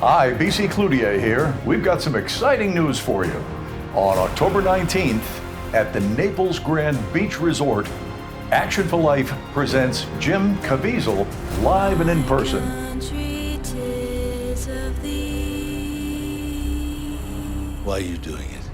Hi, BC Cloutier here. We've got some exciting news for you. On October 19th, at the Naples Grand Beach Resort, Action for Life presents Jim Caviezel live and in person. Why are you doing it?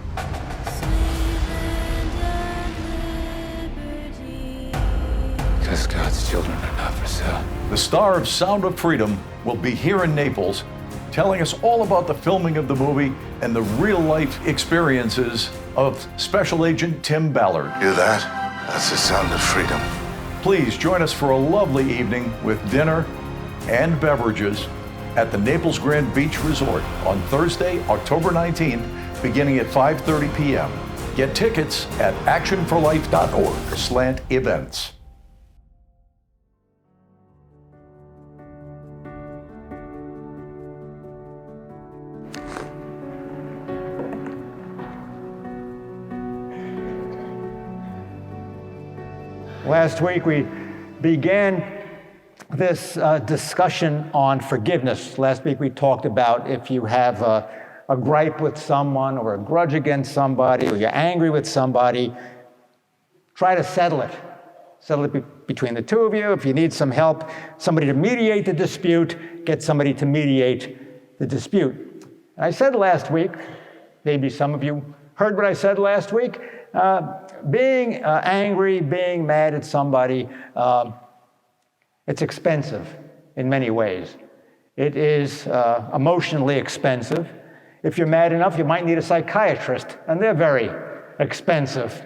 Because God's children are not for sale. The star of Sound of Freedom will be here in Naples, telling us all about the filming of the movie and the real-life experiences of Special Agent Tim Ballard. Hear that? That's the sound of freedom. Please join us for a lovely evening with dinner and beverages at the Naples Grand Beach Resort on Thursday, October 19th, beginning at 5:30 p.m. Get tickets at actionforlife.org/events. Last week we began this discussion on forgiveness. Last week we talked about if you have a gripe with someone or a grudge against somebody or you're angry with somebody, try to settle it. Settle it between the two of you. If you need some help, somebody to mediate the dispute, get somebody to mediate the dispute. And I said last week, maybe some of you heard what I said last week, being angry, being mad at somebody, it's expensive in many ways. It is emotionally expensive. If you're mad enough, you might need a psychiatrist, and they're very expensive.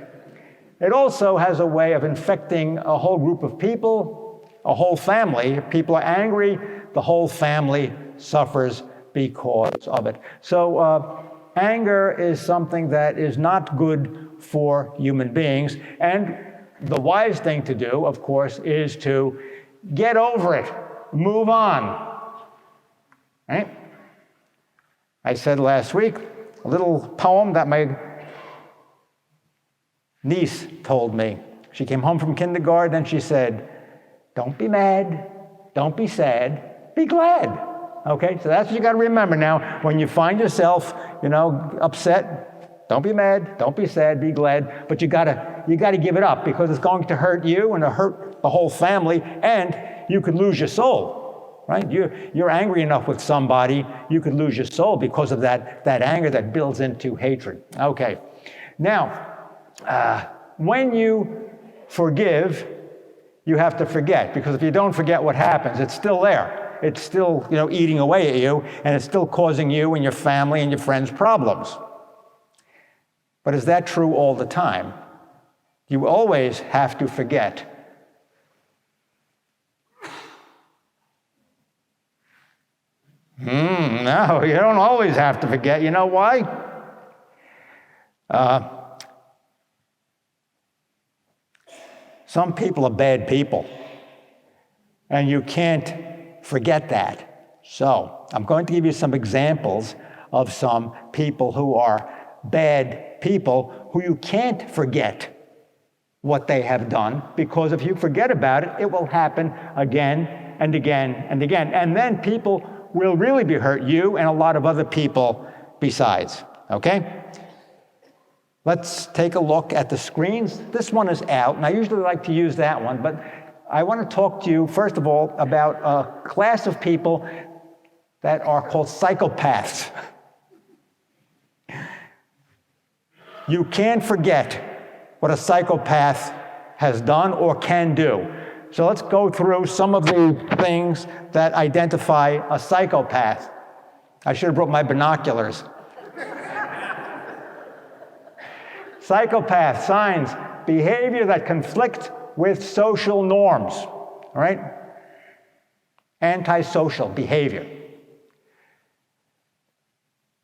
It also has a way of infecting a whole group of people, a whole family. If people are angry, the whole family suffers because of it. So anger is something that is not good for human beings. And the wise thing to do, of course, is to get over it, move on. Right? I said last week, a little poem that my niece told me. She came home from kindergarten and she said, "Don't be mad, don't be sad, be glad." Okay, so that's what you got to remember now. When you find yourself, upset, don't be mad, don't be sad, be glad. But you gotta give it up because it's going to hurt you and it'll hurt the whole family, and you could lose your soul. Right? You're angry enough with somebody, you could lose your soul because of that anger that builds into hatred. Okay, now when you forgive, you have to forget, because if you don't forget what happens, it's still there. It's still, eating away at you, and it's still causing you and your family and your friends problems. But is that true all the time? You always have to forget. No, you don't always have to forget. You know why? Some people are bad people, and you can't forget that. So I'm going to give you some examples of some people who are bad people who you can't forget what they have done, because if you forget about it, it will happen again and again and again. And then people will really be hurt, you and a lot of other people besides. Okay? Let's take a look at the screens. This one is out, and I usually like to use that one, but I want to talk to you, first of all, about a class of people that are called psychopaths. You can't forget what a psychopath has done or can do. So let's go through some of the things that identify a psychopath. I should have brought my binoculars. Psychopath signs: behavior that conflict with social norms, all right? Antisocial behavior.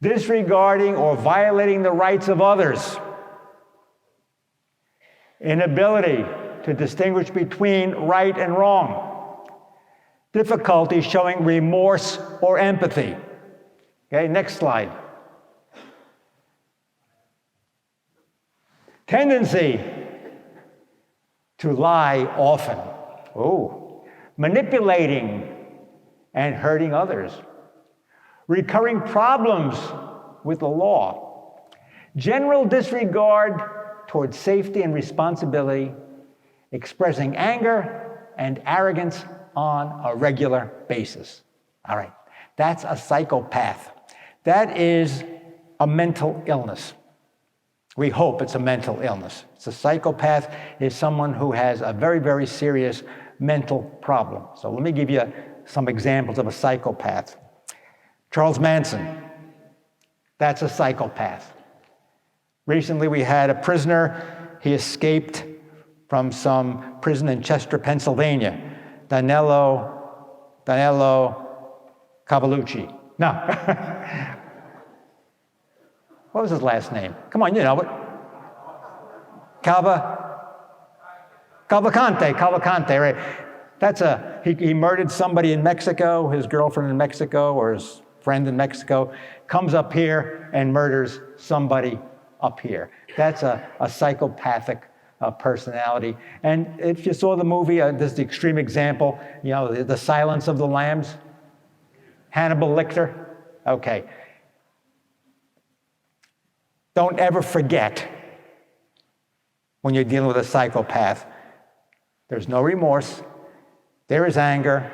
Disregarding or violating the rights of others. Inability to distinguish between right and wrong. Difficulty showing remorse or empathy. Okay, next slide. Tendency to lie often. Manipulating and hurting others. recurring problems with the law, general disregard towards safety and responsibility, expressing anger and arrogance on a regular basis. All right, that's a psychopath. That is a mental illness. We hope it's a mental illness. It's a psychopath is someone who has a very, very serious mental problem. So let me give you some examples of a psychopath. Charles Manson, that's a psychopath. Recently we had a prisoner, he escaped from some prison in Chester, Pennsylvania, Danilo Cavalucci. No. What was his last name? Come on, you know it. Cavalcante, right? He murdered somebody in Mexico, his girlfriend in Mexico, or his friend in Mexico, comes up here and murders somebody up here. That's a psychopathic personality. And if you saw the movie, this is the extreme example, you know, The Silence of the Lambs, Hannibal Lecter. Okay. Don't ever forget when you're dealing with a psychopath. There's no remorse. There is anger,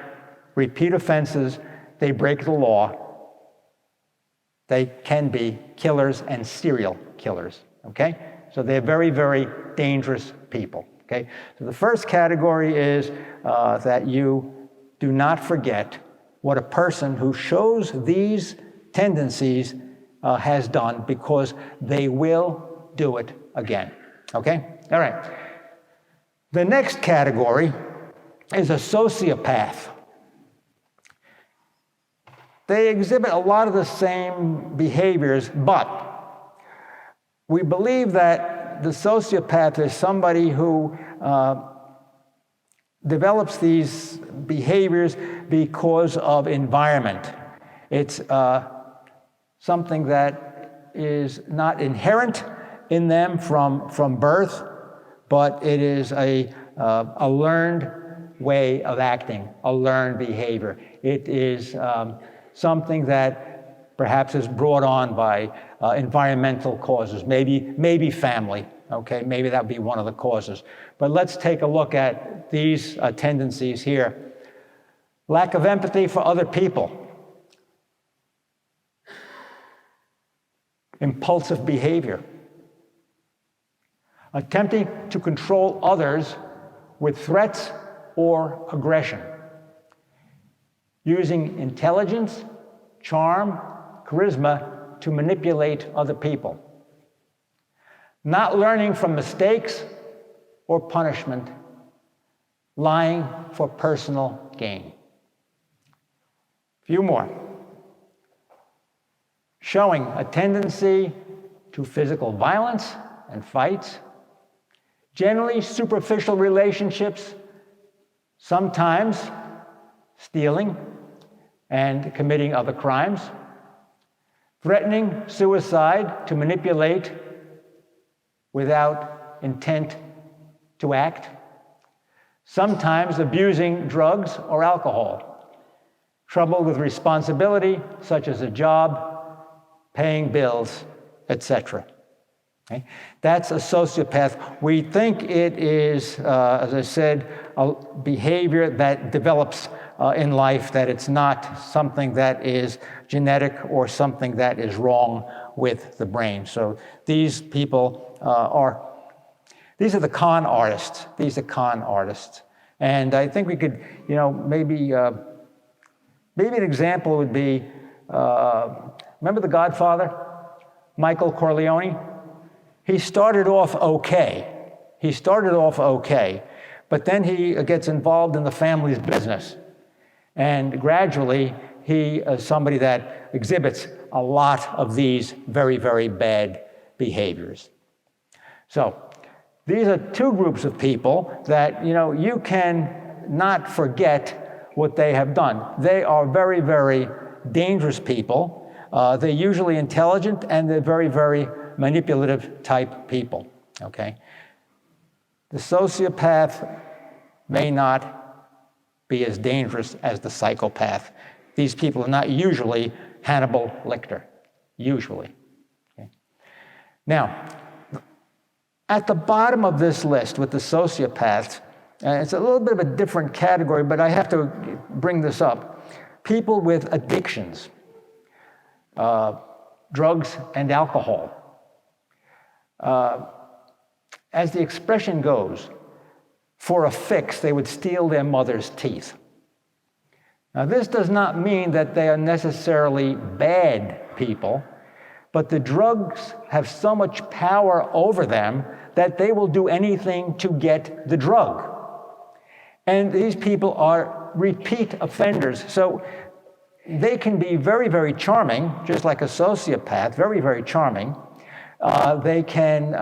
repeat offenses. They break the law. They can be killers and serial killers, okay? So they're very, very dangerous people, okay? So the first category is that you do not forget what a person who shows these tendencies has done, because they will do it again, okay? All right. The next category is a sociopath. They exhibit a lot of the same behaviors, but we believe that the sociopath is somebody who develops these behaviors because of environment. It's something that is not inherent in them from birth, but it is a learned way of acting, a learned behavior. It is something that perhaps is brought on by environmental causes, maybe family, okay? Maybe that would be one of the causes. But let's take a look at these tendencies here. Lack of empathy for other people. Impulsive behavior. Attempting to control others with threats or aggression. Using intelligence, charm, charisma to manipulate other people. Not learning from mistakes or punishment. Lying for personal gain. A few more. Showing a tendency to physical violence and fights. Generally superficial relationships, sometimes stealing and committing other crimes. Threatening suicide to manipulate without intent to act. Sometimes abusing drugs or alcohol. Trouble with responsibility, such as a job, paying bills, etc. Okay? That's a sociopath. We think it is, as I said, a behavior that develops in life, that it's not something that is genetic or something that is wrong with the brain. So these people these are the con artists. These are con artists. And I think we could, maybe an example would be, remember The Godfather? Michael Corleone? He started off okay. But then he gets involved in the family's business. And gradually, he is somebody that exhibits a lot of these very, very bad behaviors. So these are two groups of people that, you can not forget what they have done. They are very, very dangerous people. They're usually intelligent, and they're very, very manipulative type people, okay? The sociopath may not be as dangerous as the psychopath. These people are not usually Hannibal Lecter, usually. Okay. Now, at the bottom of this list with the sociopaths, it's a little bit of a different category, but I have to bring this up. People with addictions, drugs and alcohol. As the expression goes, for a fix, they would steal their mother's teeth. Now, this does not mean that they are necessarily bad people, but the drugs have so much power over them that they will do anything to get the drug. And these people are repeat offenders, so they can be very, very charming, just like a sociopath, very, very charming. They can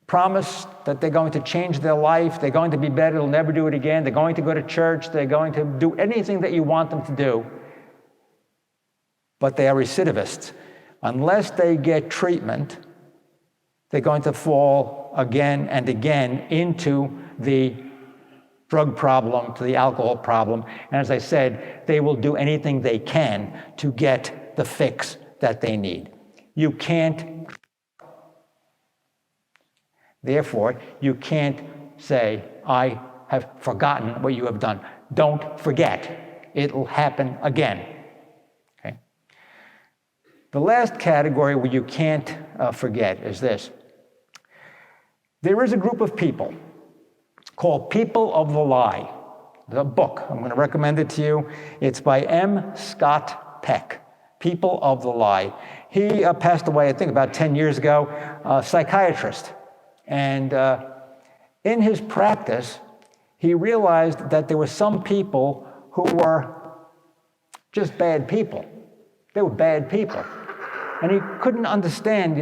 promise that they're going to change their life, they're going to be better, they'll never do it again, they're going to go to church, they're going to do anything that you want them to do, but they are recidivists. Unless they get treatment, they're going to fall again and again into the drug problem, to the alcohol problem, and as I said, they will do anything they can to get the fix that they need. You can't Therefore, you can't say, I have forgotten what you have done. Don't forget. It'll happen again. Okay? The last category where you can't forget is this. There is a group of people called People of the Lie. There's a book. I'm going to recommend it to you. It's by M. Scott Peck, People of the Lie. He passed away, I think, about 10 years ago, a psychiatrist. And in his practice, he realized that there were some people who were just bad people. They were bad people. And he couldn't understand,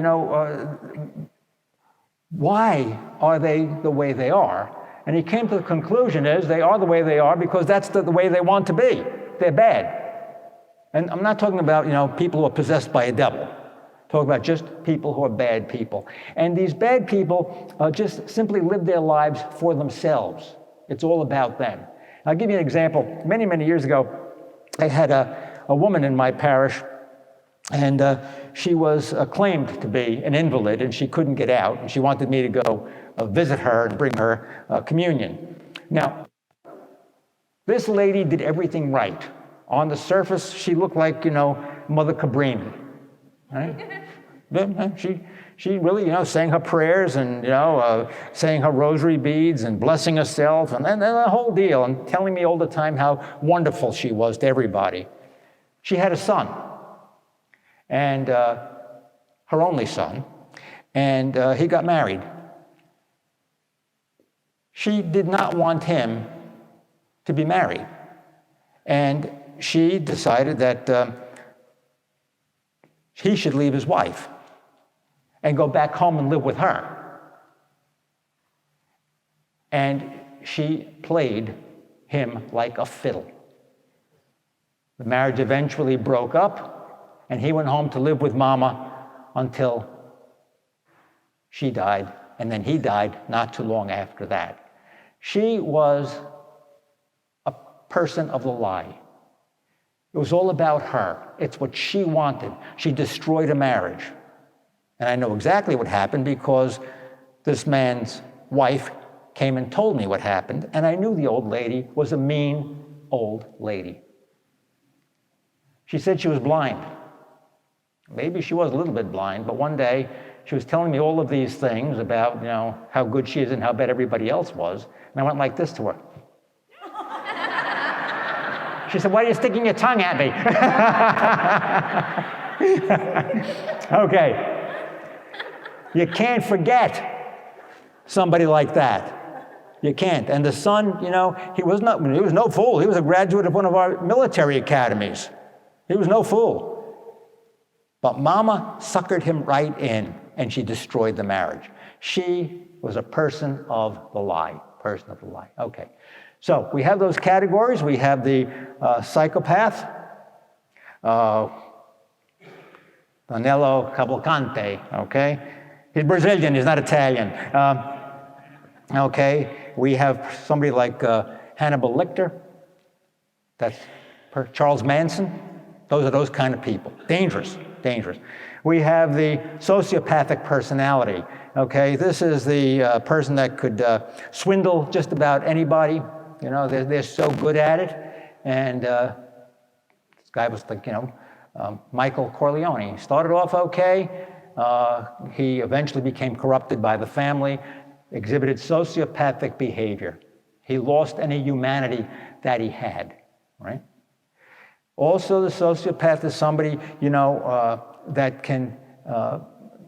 why are they the way they are? And he came to the conclusion is they are the way they are because that's the way they want to be. They're bad. And I'm not talking about, people who are possessed by a devil. Talk about just people who are bad people. And these bad people just simply live their lives for themselves. It's all about them. I'll give you an example. Many, many years ago, I had a woman in my parish, and she was claimed to be an invalid, and she couldn't get out. And she wanted me to go visit her and bring her communion. Now, this lady did everything right. On the surface, she looked like, Mother Cabrini. Right? She really, saying her prayers and, saying her rosary beads and blessing herself and the whole deal and telling me all the time how wonderful she was to everybody. She had a son, and her only son, and he got married. She did not want him to be married, and she decided that he should leave his wife and go back home and live with her. And she played him like a fiddle. The marriage eventually broke up, and he went home to live with Mama until she died, and then he died not too long after that. She was a person of the lie. It was all about her. It's what she wanted. She destroyed a marriage. And I know exactly what happened because this man's wife came and told me what happened, and I knew the old lady was a mean old lady. She said she was blind. Maybe she was a little bit blind, but one day she was telling me all of these things about, how good she is and how bad everybody else was, and I went like this to her. She said, why are you sticking your tongue at me? Okay. You can't forget somebody like that. You can't. And the son, he was no fool. He was a graduate of one of our military academies. He was no fool. But Mama suckered him right in, and she destroyed the marriage. She was a person of the lie. Person of the lie. Okay. So we have those categories. We have the psychopath, Danilo Cavalcante, okay? He's Brazilian, he's not Italian. Okay, we have somebody like Hannibal Lecter. That's Charles Manson. Those are those kind of people. Dangerous, dangerous. We have the sociopathic personality, okay? This is the person that could swindle just about anybody. You know, they're so good at it. And this guy was like, Michael Corleone. He started off okay. He eventually became corrupted by the family, exhibited sociopathic behavior. He lost any humanity that he had, right? Also, the sociopath is somebody, that can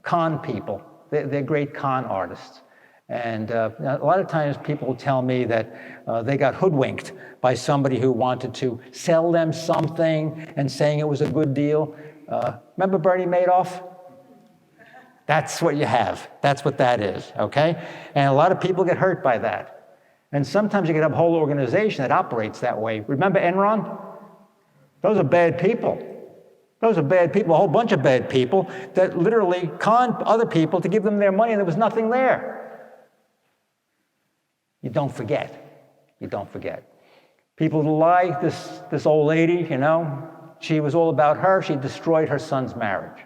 con people. They're great con artists. And a lot of times people tell me that they got hoodwinked by somebody who wanted to sell them something and saying it was a good deal. Remember Bernie Madoff? That's what you have. That's what that is, okay? And a lot of people get hurt by that. And sometimes you get a whole organization that operates that way. Remember Enron? Those are bad people. Those are bad people, a whole bunch of bad people that literally conned other people to give them their money and there was nothing there. You don't forget. You don't forget. People lie. This old lady, she was all about her. She destroyed her son's marriage.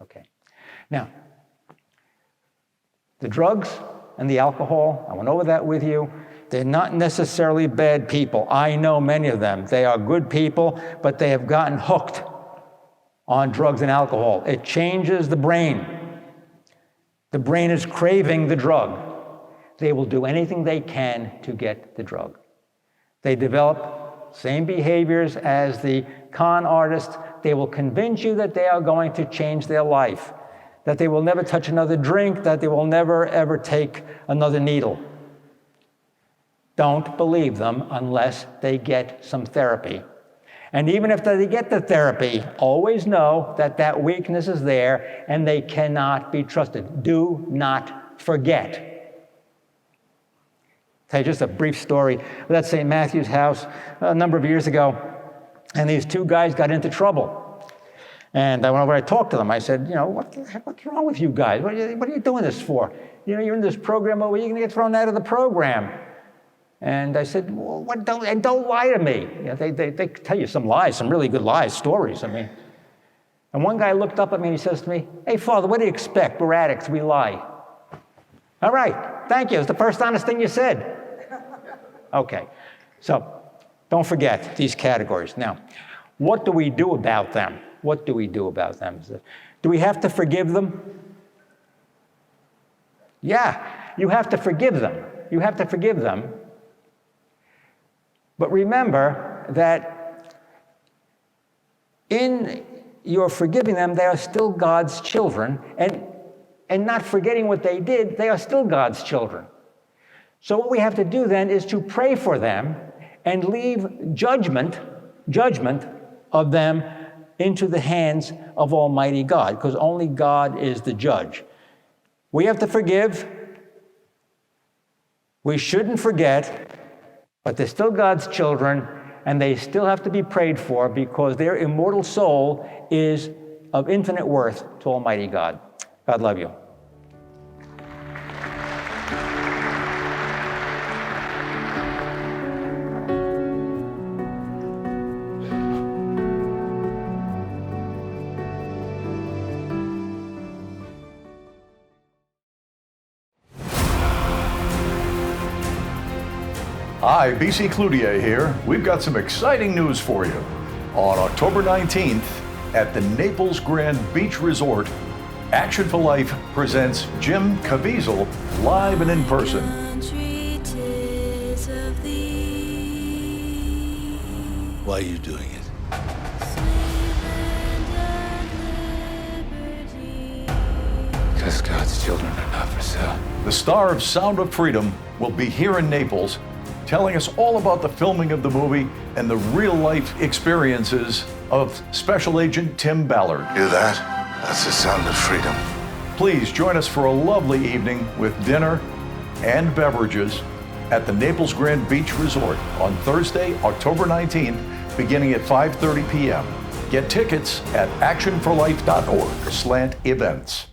Okay. Now, the drugs and the alcohol, I went over that with you. They're not necessarily bad people. I know many of them. They are good people, but they have gotten hooked on drugs and alcohol. It changes the brain. The brain is craving the drug. They will do anything they can to get the drug. They develop same behaviors as the con artists. They will convince you that they are going to change their life, that they will never touch another drink, that they will never, ever take another needle. Don't believe them unless they get some therapy. And even if they get the therapy, always know that that weakness is there and they cannot be trusted. Do not forget. Tell you just a brief story. I was at St. Matthew's house a number of years ago, and these two guys got into trouble. And I went over, I talked to them. I said, what's wrong with you guys? What are you doing this for? You're in this program, you're going to get thrown out of the program. And I said, well, don't lie to me. They tell you some lies, some really good lies, stories. And one guy looked up at me and he says to me, hey, Father, what do you expect? We're addicts, we lie. All right, thank you. It's the first honest thing you said. Okay, so don't forget these categories. Now, what do we do about them? What do we do about them? Do we have to forgive them? Yeah, you have to forgive them. You have to forgive them. But remember that in your forgiving them, they are still God's children, and not forgetting what they did, they are still God's children. So what we have to do then is to pray for them and leave judgment of them into the hands of Almighty God, because only God is the judge. We have to forgive. We shouldn't forget. But they're still God's children, and they still have to be prayed for because their immortal soul is of infinite worth to Almighty God. God love you. Hi, BC Cloutier here. We've got some exciting news for you. On October 19th, at the Naples Grand Beach Resort, Action for Life presents Jim Caviezel live and in person. Why are you doing it? Because God's children are not for sale. The star of Sound of Freedom will be here in Naples, telling us all about the filming of the movie and the real-life experiences of Special Agent Tim Ballard. Hear that? That's the sound of freedom. Please join us for a lovely evening with dinner and beverages at the Naples Grand Beach Resort on Thursday, October 19th, beginning at 5:30 p.m. Get tickets at actionforlife.org/events.